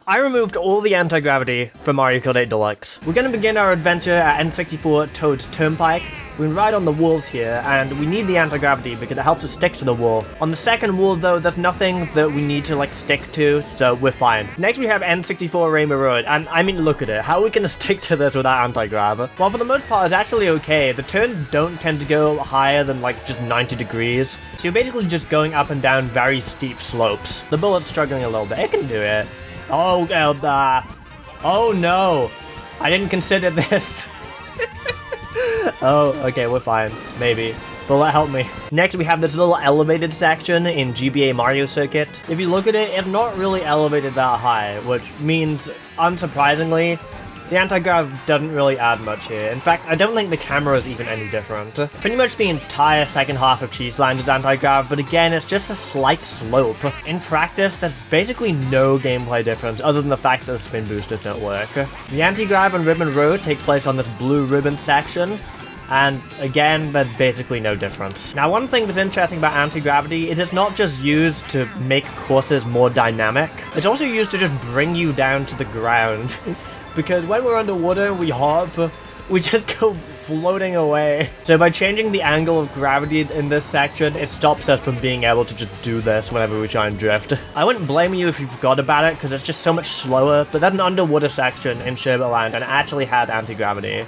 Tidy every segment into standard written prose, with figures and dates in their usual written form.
I removed all the anti-gravity from Mario Kart 8 Deluxe. We're going to begin our adventure at N64 Toad's Turnpike. We can ride on the walls here, and we need the anti-gravity because it helps us stick to the wall. On the second wall, though, there's nothing that we need to, stick to, so we're fine. Next, we have N64 rewrote, and I mean, look at it. How are we going to stick to this without anti-grav? Well, for the most part, it's actually okay. The turns don't tend to go higher than, just 90 degrees. So you're basically just going up and down very steep slopes. The bullet's struggling a little bit. It can do it. Oh no! I didn't consider this. Oh, okay, we're fine. Maybe. Bullet, help me. Next, we have this little elevated section in GBA Mario Circuit. If you look at it, it's not really elevated that high, which means, unsurprisingly, the anti-grav doesn't really add much here. In fact, I don't think the camera is even any different. Pretty much the entire second half of Cheeseland is anti-grav, but again, it's just a slight slope. In practice, there's basically no gameplay difference other than the fact that the spin boosters don't work. The anti-grav on Ribbon Road takes place on this blue ribbon section, and again, there's basically no difference. Now, one thing that's interesting about anti-gravity is it's not just used to make courses more dynamic, it's also used to just bring you down to the ground. Because when we're underwater and we hop, we just go floating away. So by changing the angle of gravity in this section, it stops us from being able to just do this whenever we try and drift. I wouldn't blame you if you forgot about it, because it's just so much slower, but there's an underwater section in Sherbet Land, and it actually had anti-gravity.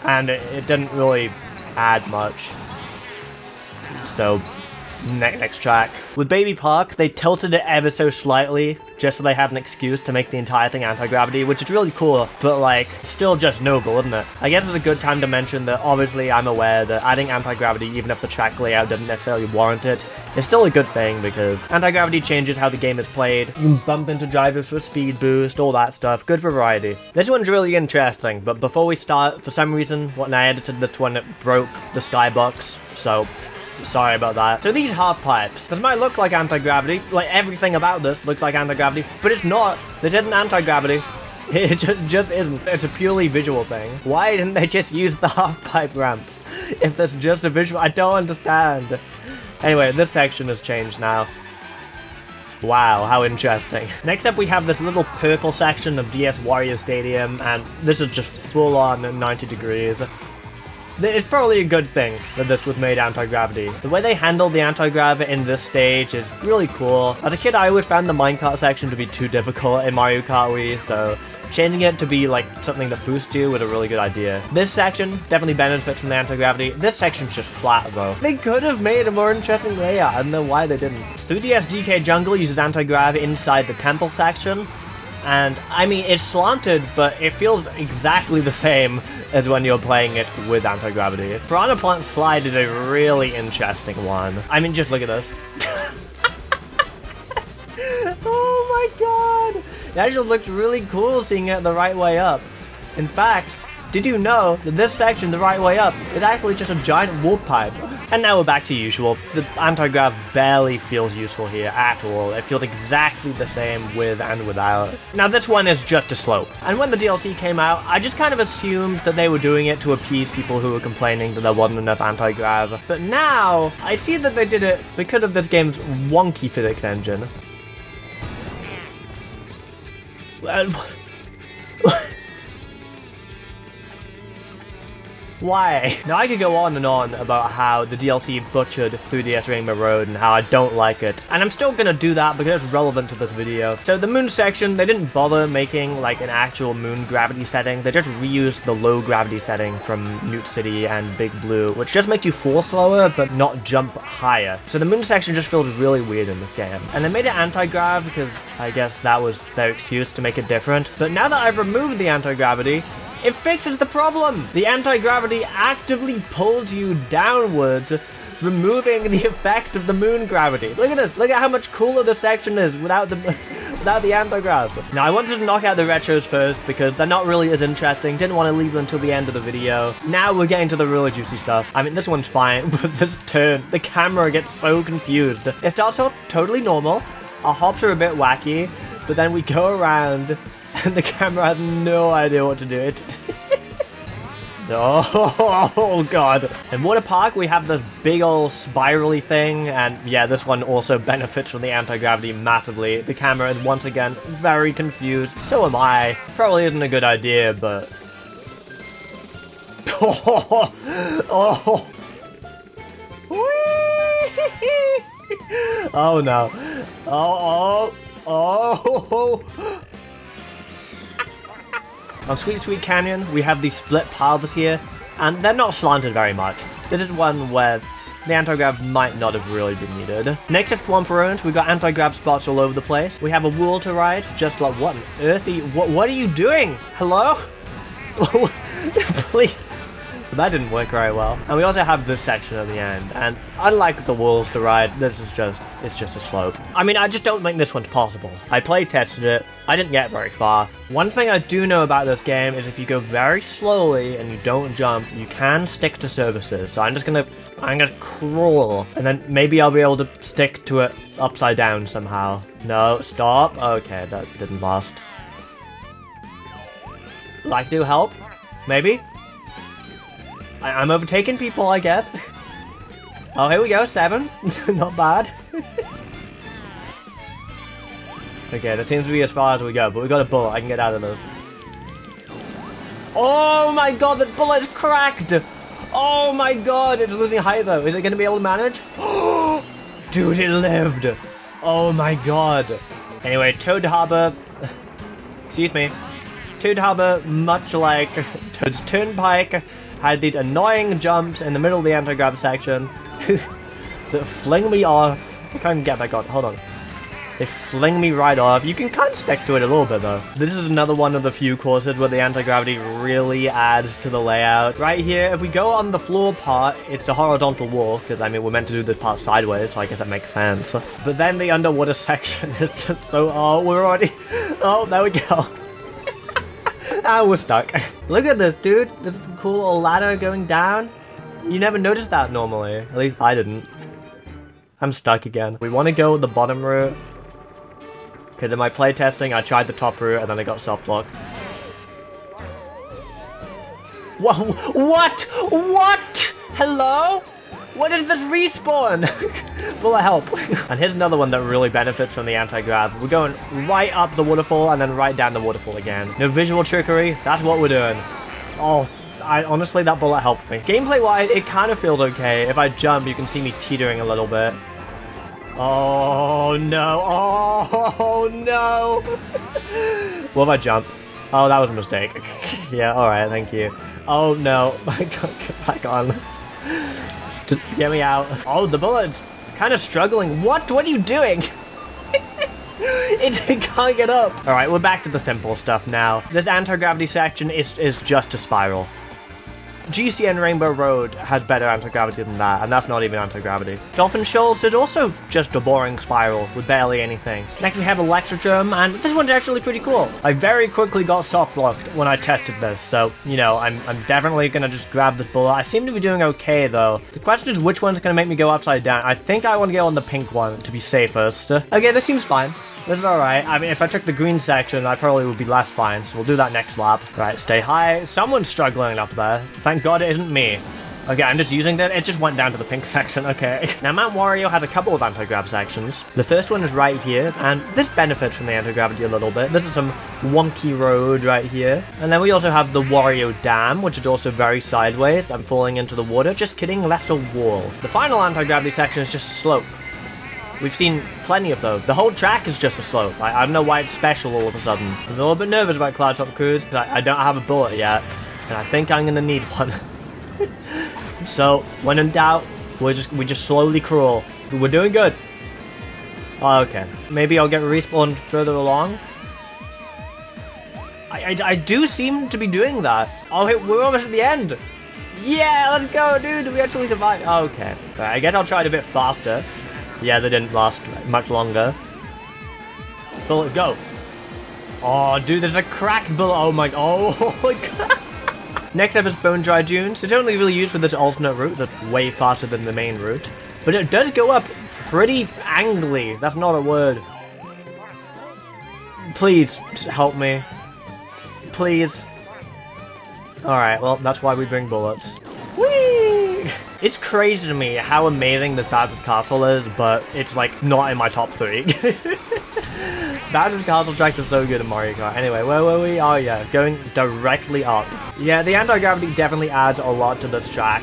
And it didn't really add much. So, next track. With Baby Park, they tilted it ever so slightly, just so they had an excuse to make the entire thing anti-gravity, which is really cool, but still just noble, isn't it? I guess it's a good time to mention that obviously I'm aware that adding anti-gravity, even if the track layout doesn't necessarily warrant it, is still a good thing because anti-gravity changes how the game is played. You can bump into drivers for a speed boost, all that stuff. Good for variety. This one's really interesting, but before we start, for some reason, when I edited this one, it broke the skybox, so sorry about that. So these half pipes, this might look like anti-gravity, everything about this looks like anti-gravity, but it's not. This isn't anti-gravity. It just isn't. It's a purely visual thing. Why didn't they just use the half pipe ramps? If that's just a visual, I don't understand. Anyway, this section has changed now. Wow, how interesting. Next up we have this little purple section of DS Wario Stadium, and this is just full on 90 degrees. It's probably a good thing that this was made anti-gravity. The way they handled the anti-grav in this stage is really cool. As a kid, I always found the minecart section to be too difficult in Mario Kart Wii, so changing it to be something that boosts you was a really good idea. This section definitely benefits from the anti-gravity. This section's just flat though. They could have made a more interesting layout. I don't know why they didn't. 3DS GK Jungle uses anti-grav inside the temple section. And, I mean, it's slanted, but it feels exactly the same as when you're playing it with anti-gravity. Piranha Plant Slide is a really interesting one. I mean, just look at this. Oh my god! It actually looks really cool seeing it the right way up. In fact, did you know that this section, the right way up, is actually just a giant warp pipe? And now we're back to usual. The anti-grav barely feels useful here at all. It feels exactly the same with and without. Now this one is just a slope. And when the DLC came out, I just kind of assumed that they were doing it to appease people who were complaining that there wasn't enough anti-grav. But now, I see that they did it because of this game's wonky physics engine. Why? Now I could go on and on about how the DLC butchered 3DS Rainbow Road and how I don't like it, and I'm still gonna do that because it's relevant to this video. So the moon section, they didn't bother making an actual moon gravity setting, they just reused the low gravity setting from Newt City and Big Blue, which just makes you fall slower but not jump higher. So the moon section just feels really weird in this game. And they made it anti-grav because I guess that was their excuse to make it different. But now that I've removed the anti-gravity, it fixes the problem! The anti-gravity actively pulls you downwards, removing the effect of the moon gravity. Look at this! Look at how much cooler this section is without the anti-grav. Now I wanted to knock out the retros first because they're not really as interesting, didn't want to leave them until the end of the video. Now we're getting to the really juicy stuff. I mean, this one's fine, but this turn, the camera gets so confused. It starts off totally normal, our hops are a bit wacky, but then we go around and the camera has no idea what to do. Oh, God. In Water Park, we have this big old spirally thing, and yeah, this one also benefits from the anti-gravity massively. The camera is once again very confused. So am I. Probably isn't a good idea, but... Oh! Oh! Oh, no. Oh, oh, oh! On Sweet Sweet Canyon, we have these split paths here, and they're not slanted very much. This is one where the anti-grav might not have really been needed. Next is Swamp Ruins. We've got anti-grav spots all over the place. We have a wall to ride, just like what on earth are you... What are you doing? Hello? Please. That didn't work very well. And we also have this section at the end, and unlike the walls to ride, this is just, it's just a slope. I mean, I just don't think this one's possible. I play tested it, I didn't get very far. One thing I do know about this game is if you go very slowly and you don't jump, you can stick to surfaces. So I'm gonna crawl, and then maybe I'll be able to stick to it upside down somehow. No, stop. Okay, that didn't last. Like to help? Maybe? I'm overtaking people, I guess. Oh, here we go, 7. Not bad. Okay, that seems to be as far as we go, but we got a bullet. I can get out of this. Oh my god, that bullet's cracked! Oh my god, it's losing height though. Is it going to be able to manage? Dude, it lived! Oh my god. Anyway, Toad Harbor... Excuse me. Toad Harbor, much like Toad's Turnpike, had these annoying jumps in the middle of the anti-grav section that fling me off. I can't get back on. Hold on. They fling me right off. You can kind of stick to it a little bit though. This is another one of the few courses where the anti-gravity really adds to the layout. Right here, if we go on the floor part, it's the horizontal wall, because I mean we're meant to do this part sideways, so I guess that makes sense. But then the underwater section is just so... Oh, we're already... Oh, there we go. And we're stuck. Look at this, dude. This is a cool little ladder going down. You never noticed that normally. At least I didn't. I'm stuck again. We want to go the bottom route. Because in my playtesting, I tried the top route and then I got self-blocked. Whoa, what? What? Hello? What is this respawn? Bullet help. And here's another one that really benefits from the anti-grav. We're going right up the waterfall and then right down the waterfall again. No visual trickery. That's what we're doing. Oh, honestly, that bullet helped me. Gameplay-wise, it kind of feels okay. If I jump, you can see me teetering a little bit. Oh, no. Oh, no. What if I jump? Oh, that was a mistake. Yeah, alright, thank you. Oh, no. I can't get back on. Just get me out. Oh, the bullet's kind of struggling. What? What are you doing? It can't get up. All right, we're back to the simple stuff now. This anti-gravity section is just a spiral. GCN Rainbow Road has better anti-gravity than that, and that's not even anti-gravity. Dolphin Shoals is also just a boring spiral with barely anything. Next we have Electrodrome, and this one's actually pretty cool. I very quickly got soft-locked when I tested this, so, you know, I'm definitely gonna just grab this bullet. I seem to be doing okay, though. The question is which one's gonna make me go upside down. I think I want to go on the pink one to be safest. Okay, this seems fine. This is alright. I mean, if I took the green section, I probably would be less fine, so we'll do that next lap. Right, stay high. Someone's struggling up there. Thank God it isn't me. Okay, I'm just using that. It just went down to the pink section, okay. Now, Mount Wario has a couple of anti-grav sections. The first one is right here, and this benefits from the anti-gravity a little bit. This is some wonky road right here. And then we also have the Wario Dam, which is also very sideways. I'm falling into the water. Just kidding, left a wall. The final anti-gravity section is just a slope. We've seen plenty of those. The whole track is just a slope. I don't know why it's special all of a sudden. I'm a little bit nervous about Cloud Top Cruise because I don't have a bullet yet, and I think I'm gonna need one. So when in doubt, we just slowly crawl. We're doing good. Oh, okay. Maybe I'll get respawned further along. I do seem to be doing that. Oh, hey, we're almost at the end. Yeah, let's go, dude. We actually survived. Oh, okay. Right, I guess I'll try it a bit faster. Yeah, they didn't last much longer. Bullet, go. Oh, dude, there's a cracked bullet. Oh my god. Next up is Bone Dry Dunes. It's only really used for this alternate route that's way faster than the main route. But it does go up pretty angly. That's not a word. Please help me. Please. Alright, well, that's why we bring bullets. Whee! It's crazy to me how amazing this Bowser's Castle is, but it's like not in my top 3. Bowser's Castle tracks are so good in Mario Kart. Anyway, where were we? Oh yeah, going directly up. Yeah, the anti-gravity definitely adds a lot to this track.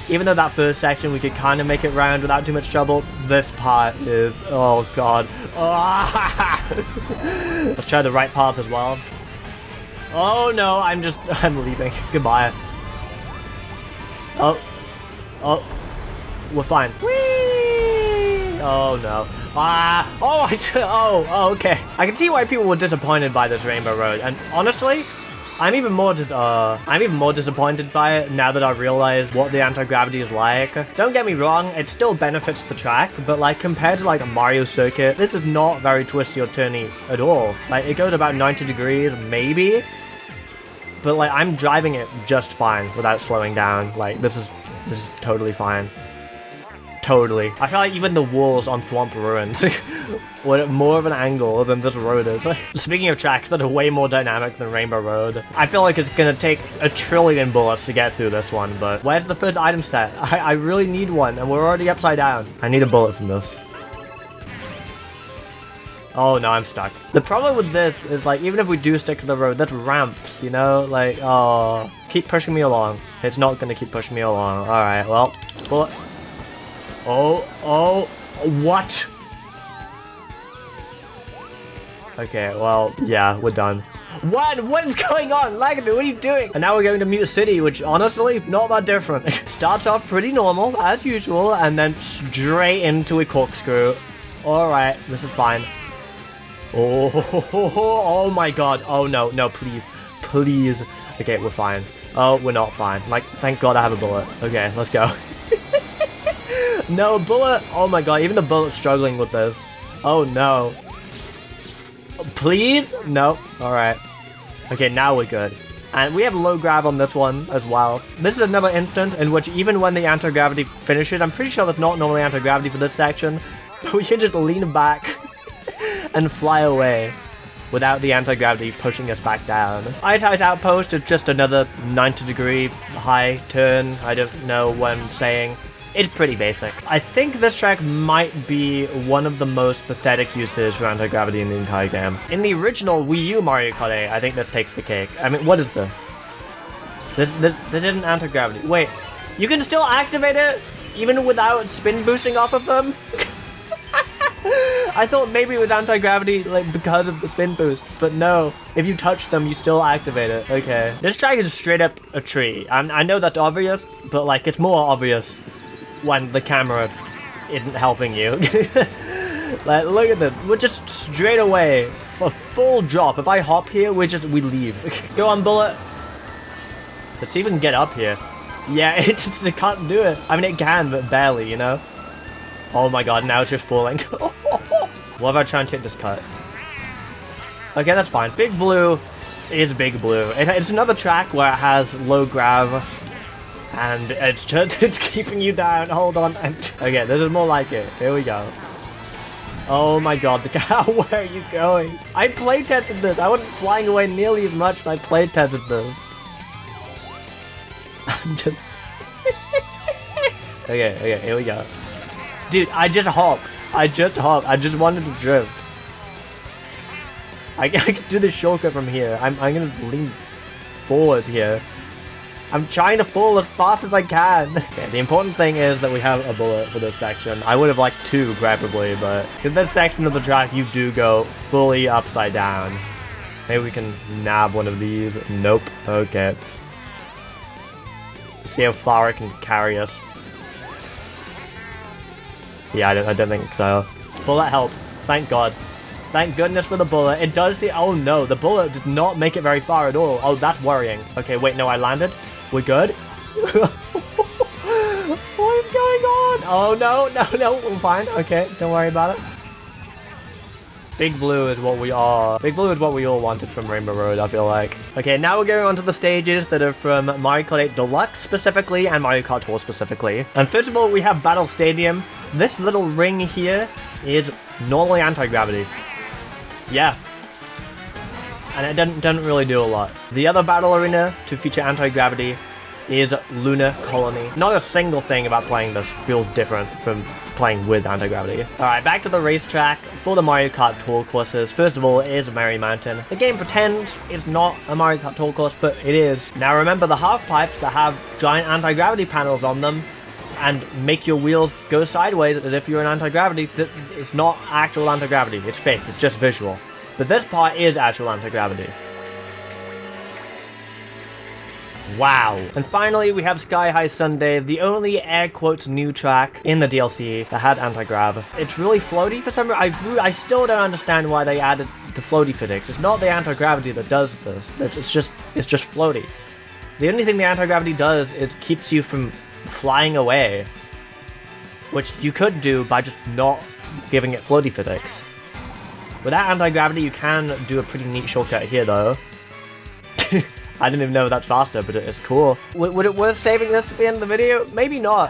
Even though that first section we could kind of make it round without too much trouble, this part is, oh god. Let's try the right path as well. Oh no, I'm leaving. Goodbye. Oh, we're fine. Whee! Oh no. Okay. I can see why people were disappointed by this Rainbow Road, and honestly, I'm even more disappointed by it now that I realize what the anti-gravity is like. Don't get me wrong, it still benefits the track, but like compared to like a Mario Circuit, this is not very twisty or turny at all. Like it goes about 90 degrees, maybe, but like I'm driving it just fine without slowing down. Like this is totally fine. Totally. I feel like even the walls on Swamp Ruins were at more of an angle than this road is. Speaking of tracks that are way more dynamic than Rainbow Road, I feel like it's gonna take a trillion bullets to get through this one, but where's the first item set? I really need one, and we're already upside down. I need a bullet from this. Oh no, I'm stuck. The problem with this is like, even if we do stick to the road, that's ramps, you know? Like, oh, keep pushing me along. It's not gonna keep pushing me along. Alright, well, bullet. Oh, what? Okay, well, yeah, we're done. What's going on? Lagadu, what are you doing? And now we're going to Mute City, which honestly, not that different. Starts off pretty normal, as usual, and then straight into a corkscrew. Alright, this is fine. Oh my god. Oh no, please. Please. Okay, we're fine. Oh, we're not fine. Like, thank god I have a bullet. Okay, let's go. No, bullet! Oh my god, even the bullet's struggling with this. Oh no. Please? No. Alright. Okay, now we're good. And we have low grav on this one as well. This is another instance in which even when the anti-gravity finishes, I'm pretty sure that's not normally anti-gravity for this section, but we can just lean back and fly away without the anti-gravity pushing us back down. Ice Outpost is just another 90-degree high turn. I don't know what I'm saying. It's pretty basic. I think this track might be one of the most pathetic uses for anti-gravity in the entire game. In the original Wii U Mario Kart 8, I think this takes the cake. I mean, what is this? This isn't anti-gravity. Wait, you can still activate it even without spin boosting off of them? I thought maybe it was anti-gravity like because of the spin boost, but no. If you touch them, you still activate it. Okay. This track is straight up a tree. I know that's obvious, but like it's more obvious when the camera isn't helping you. Like, look at this. We're just straight away. A full drop. If I hop here, we leave. Go on, bullet. Let's see if we can get up here. Yeah, it can't do it. I mean, it can, but barely, you know? Oh my god, now it's just falling. What if I try and take this cut? Okay, that's fine. Big Blue is Big Blue. It's another track where it has low grav. And it's keeping you down. Hold on. Okay, this is more like it. Here we go. Oh my god, the cow. Where are you going? I play tested this. I wasn't flying away nearly as much as I play tested this. I'm just... Okay, here we go. Dude, I just hopped. I just wanted to drift. I can do the shortcut from here. I'm gonna lean forward here. I'm trying to fall as fast as I can. Okay, the important thing is that we have a bullet for this section. I would have liked 2, preferably, but in this section of the track, you do go fully upside down. Maybe we can nab one of these. Nope. Okay. See how far it can carry us. Yeah, I don't think so. Bullet help. Thank god. Thank goodness for the bullet. It does see. Oh no, the bullet did not make it very far at all. Oh, that's worrying. Okay, wait, no, I landed. We're good. What is going on? Oh no, we're fine. Okay, don't worry about it. Big Blue is what we are. Big Blue is what we all wanted from Rainbow Road, I feel like. Okay, now we're going on to the stages that are from Mario Kart 8 Deluxe specifically and Mario Kart Tour specifically. And first of all, we have Battle Stadium. This little ring here is normally anti-gravity. Yeah. and it doesn't really do a lot. The other battle arena to feature anti-gravity is Lunar Colony. Not a single thing about playing this feels different from playing with anti-gravity. Alright, back to the racetrack for the Mario Kart Tour courses. First of all, it is Merry Mountain. The game pretends it's not a Mario Kart Tour course, but it is. Now remember the half pipes that have giant anti-gravity panels on them and make your wheels go sideways as if you're in anti-gravity. It's not actual anti-gravity, it's fake, it's just visual. But this part is actual anti-gravity. Wow. And finally, we have Sky High Sunday, the only air quotes new track in the DLC that had anti-grav. It's really floaty for some reason. I still don't understand why they added the floaty physics. It's not the anti-gravity that does this. It's just floaty. The only thing the anti-gravity does is keeps you from flying away, which you could do by just not giving it floaty physics. Without anti-gravity, you can do a pretty neat shortcut here, though. I didn't even know that's faster, but it's cool. Would it worth saving this to the end of the video? Maybe not.